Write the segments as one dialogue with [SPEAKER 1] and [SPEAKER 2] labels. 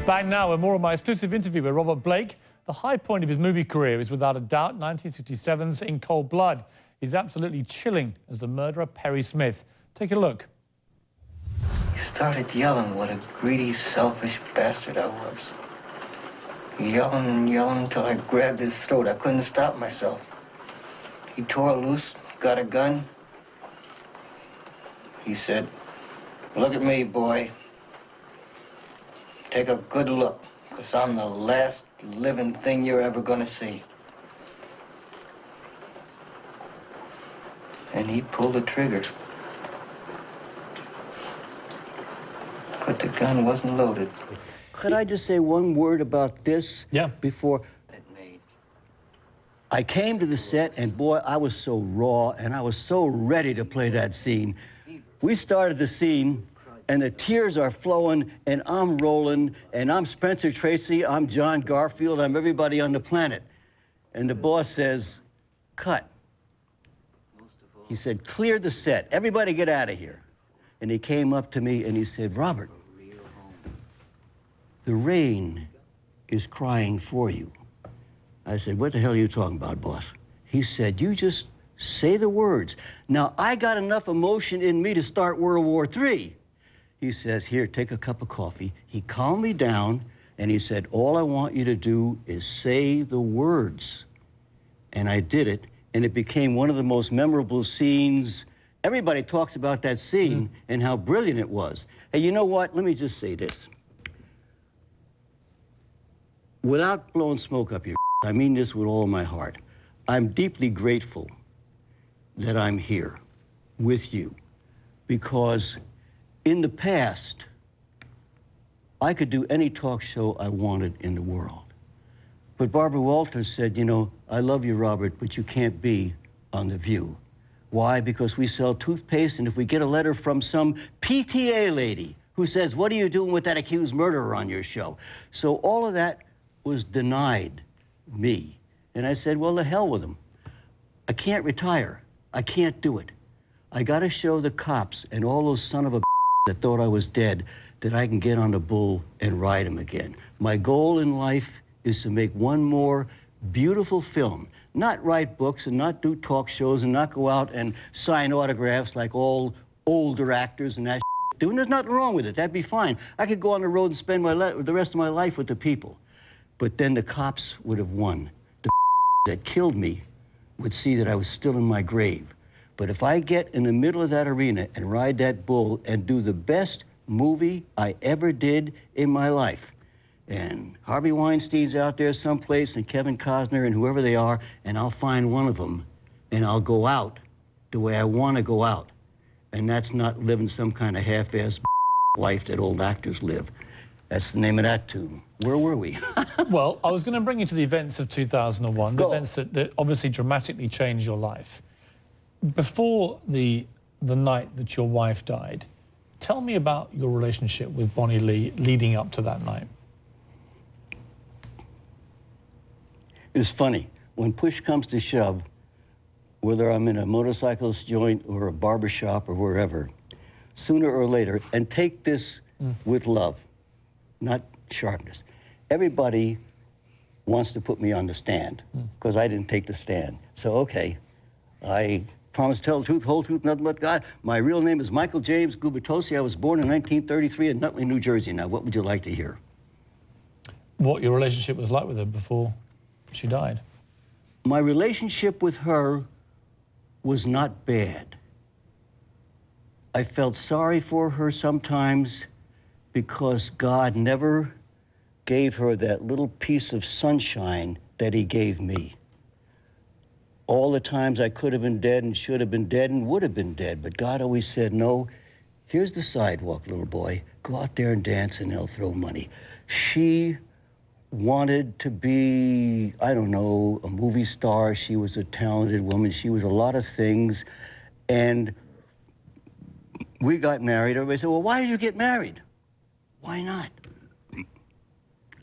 [SPEAKER 1] Back now with more of my exclusive interview with Robert Blake. The high point of his movie career is without a doubt 1967's In Cold Blood. He's absolutely chilling as the murderer Perry Smith. Take a look.
[SPEAKER 2] He started yelling what a greedy, selfish bastard I was. Yelling and yelling until I grabbed his throat. I couldn't stop myself. He tore loose, got a gun. He said, "Look at me, boy. Take a good look, because I'm the last living thing you're ever gonna see." And he pulled the trigger. But the gun wasn't loaded.
[SPEAKER 3] Could I just say one word about this?
[SPEAKER 1] Yeah.
[SPEAKER 3] Before I came to the set, and boy, I was so raw, and I was so ready to play that scene. We started the scene, and the tears are flowing, and I'm rolling, and I'm Spencer Tracy, I'm John Garfield, I'm everybody on the planet. And the boss says, "Cut." He said, "Clear the set. Everybody get out of here." And he came up to me and he said, "Robert, the rain is crying for you." I said, "What the hell are you talking about, boss?" He said, "You just say the words." Now, I got enough emotion in me to start World War III. He says, "Here, take a cup of coffee." He calmed me down, and he said, "All I want you to do is say the words." And I did it, and it became one of the most memorable scenes. Everybody talks about that scene and how brilliant it was. Hey, you know what? Let me just say this. Without blowing smoke up your I mean this with all of my heart. I'm deeply grateful that I'm here with you, because in the past, I could do any talk show I wanted in the world. But Barbara Walters said, "You know, I love you, Robert, but you can't be on The View." Why? Because we sell toothpaste, and if we get a letter from some PTA lady who says, "What are you doing with that accused murderer on your show?" So all of that was denied me. And I said, well, the hell with him. I can't retire. I can't do it. I got to show the cops and all those son of a that thought I was dead that I can get on the bull and ride him again. My goal in life is to make one more beautiful film, not write books and not do talk shows and not go out and sign autographs like all older actors and that do. And there's nothing wrong with it. That'd be fine. I could go on the road and spend the rest of my life with the people. But then the cops would have won. The that killed me would see that I was still in my grave. But if I get in the middle of that arena and ride that bull and do the best movie I ever did in my life, and Harvey Weinstein's out there someplace, and Kevin Costner and whoever they are, and I'll find one of them, and I'll go out the way I want to go out. And that's not living some kind of half-assed life that old actors live. That's the name of that tune. Where were we?
[SPEAKER 1] Well, I was going to bring you to the events of 2001, the events that obviously dramatically changed your life. Before the night that your wife died, tell me about your relationship with Bonnie Lee leading up to that night.
[SPEAKER 3] It's funny. When push comes to shove, whether I'm in a motorcyclist joint or a barber shop or wherever, sooner or later, and take this with love, not sharpness. Everybody wants to put me on the stand because I didn't take the stand. So, okay, I promise to tell the truth, whole truth, nothing but God. My real name is Michael James Gubitosi. I was born in 1933 in Nutley, New Jersey. Now, what would you like to hear?
[SPEAKER 1] What your relationship was like with her before she died?
[SPEAKER 3] My relationship with her was not bad. I felt sorry for her sometimes, because God never gave her that little piece of sunshine that he gave me. All the times I could have been dead and should have been dead and would have been dead, but God always said, "No, here's the sidewalk, little boy. Go out there and dance and they'll throw money." She wanted to be, I don't know, a movie star. She was a talented woman. She was a lot of things. And we got married. Everybody said, "Well, why did you get married?" Why not?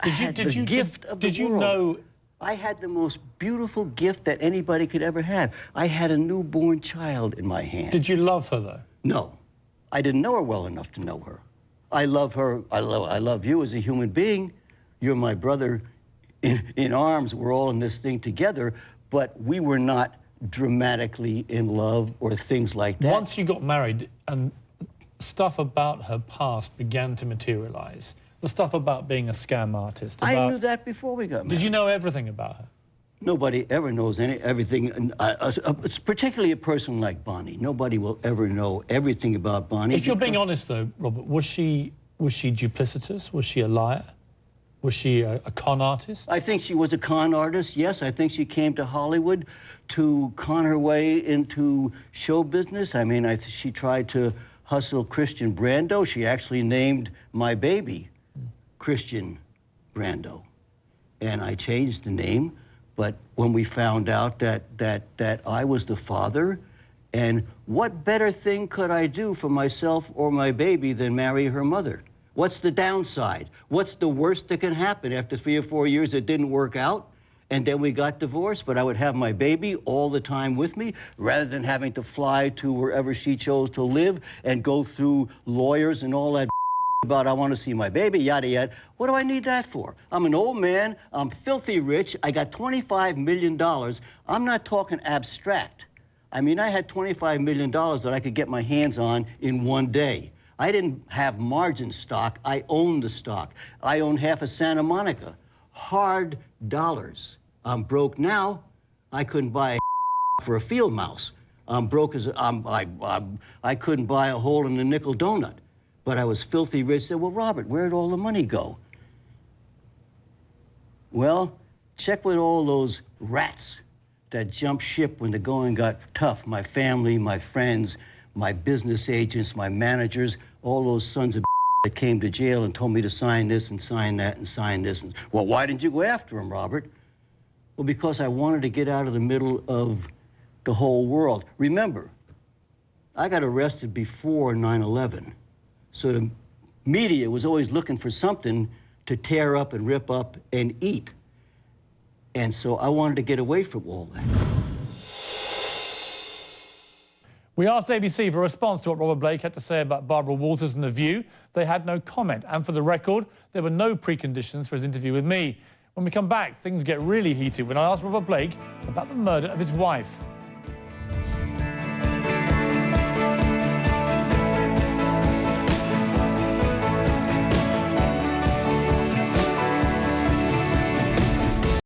[SPEAKER 3] Did you know? I had the most beautiful gift that anybody could ever have. I had a newborn child in my hand.
[SPEAKER 1] Did you love her, though?
[SPEAKER 3] No. I didn't know her well enough to know her. I love her. I love you as a human being. You're my brother in arms. We're all in this thing together. But we were not dramatically in love or things like that.
[SPEAKER 1] Once you got married and stuff about her past began to materialize, the stuff about being a scam artist.
[SPEAKER 3] I knew that before we got married.
[SPEAKER 1] Did you know everything about her?
[SPEAKER 3] Nobody ever knows everything. It's particularly a person like Bonnie. Nobody will ever know everything about Bonnie.
[SPEAKER 1] If you're being honest, though, Robert, was she duplicitous? Was she a liar? Was she a con artist?
[SPEAKER 3] I think she was a con artist, yes. I think she came to Hollywood to con her way into show business. I mean, she tried to hustle Christian Brando. She actually named my baby Christian Brando. And I changed the name. But when we found out that I was the father, and what better thing could I do for myself or my baby than marry her mother? What's the downside? What's the worst that can happen? After 3 or 4 years, it didn't work out, and then we got divorced, but I would have my baby all the time with me, rather than having to fly to wherever she chose to live and go through lawyers and all that about I want to see my baby, yada, yada. What do I need that for? I'm an old man. I'm filthy rich. I got $25 million. I'm not talking abstract. I mean, I had $25 million that I could get my hands on in one day. I didn't have margin stock. I owned the stock. I owned half of Santa Monica. Hard dollars. I'm broke now. I couldn't buy a for a field mouse. I'm broke as I couldn't buy a hole in a nickel donut. But I was filthy rich. I said, well, Robert, where'd all the money go? Well, check with all those rats that jumped ship when the going got tough. My family, my friends, my business agents, my managers, all those sons of that came to jail and told me to sign this and sign that and sign this. And, well, why didn't you go after them, Robert? Well, because I wanted to get out of the middle of the whole world. Remember, I got arrested before 9/11. So the media was always looking for something to tear up and rip up and eat. And so I wanted to get away from all that.
[SPEAKER 1] We asked ABC for a response to what Robert Blake had to say about Barbara Walters and The View. They had no comment. And for the record, there were no preconditions for his interview with me. When we come back, things get really heated when I ask Robert Blake about the murder of his wife.